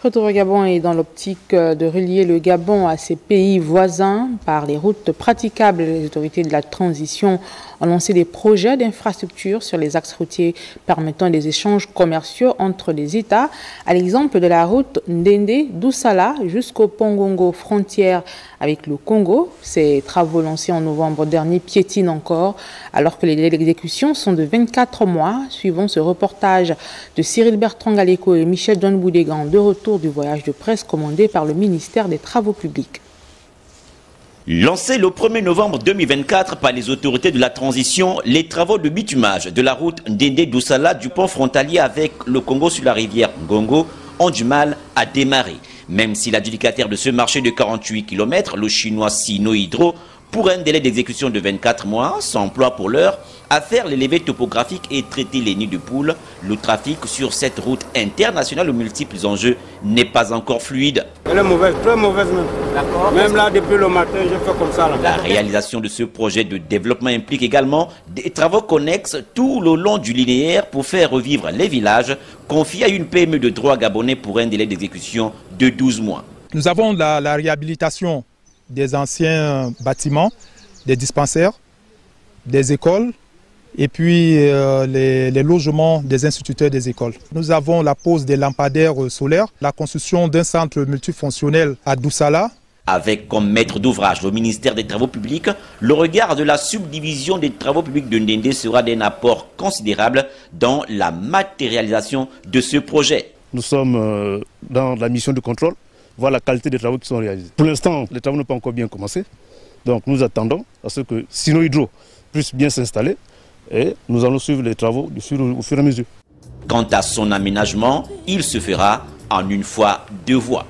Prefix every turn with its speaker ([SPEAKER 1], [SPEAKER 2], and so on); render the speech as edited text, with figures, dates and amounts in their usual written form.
[SPEAKER 1] Retour au Gabon et dans l'optique de relier le Gabon à ses pays voisins par les routes praticables, les autorités de la transition ont lancé des projets d'infrastructure sur les axes routiers permettant des échanges commerciaux entre les États, à l'exemple de la route Ndende-Doussala jusqu'au Pongongo, frontière avec le Congo. Ces travaux lancés en novembre dernier piétinent encore alors que les délais d'exécution sont de 24 mois. Suivant ce reportage de Cyril Bertrand Galeko et Michel Don-Boudégan, de retour du voyage de presse commandé par le ministère des Travaux publics.
[SPEAKER 2] Lancés le 1er novembre 2024 par les autorités de la transition, les travaux de bitumage de la route Ndende-Doussala du pont frontalier avec le Congo sur la rivière Ngongo ont du mal à démarrer. Même si l'adjudicataire de ce marché de 48 km, le chinois Sino Hydro, pour un délai d'exécution de 24 mois, s'emploie pour l'heure à faire les levées topographiques et traiter les nids de poules. Le trafic sur cette route internationale aux multiples enjeux n'est pas encore fluide.
[SPEAKER 3] Elle est mauvaise, très mauvaise même. D'accord. Même là, depuis le matin, je fais comme ça. Là.
[SPEAKER 2] La réalisation de ce projet de développement implique également des travaux connexes tout le long du linéaire pour faire revivre les villages confiés à une PME de droit gabonais pour un délai d'exécution de 12 mois.
[SPEAKER 4] Nous avons la réhabilitation des anciens bâtiments, des dispensaires, des écoles et puis les logements des instituteurs des écoles. Nous avons la pose des lampadaires solaires, la construction d'un centre multifonctionnel à Doussala.
[SPEAKER 2] Avec comme maître d'ouvrage le ministère des Travaux publics, le regard de la subdivision des travaux publics de Ndende sera d'un apport considérable dans la matérialisation de ce projet.
[SPEAKER 5] Nous sommes dans la mission de contrôle, voir la qualité des travaux qui sont réalisés. Pour l'instant, les travaux n'ont pas encore bien commencé, donc nous attendons à ce que Sino Hydro puisse bien s'installer et nous allons suivre les travaux au fur et à mesure.
[SPEAKER 2] Quant à son aménagement, il se fera en une fois deux voies.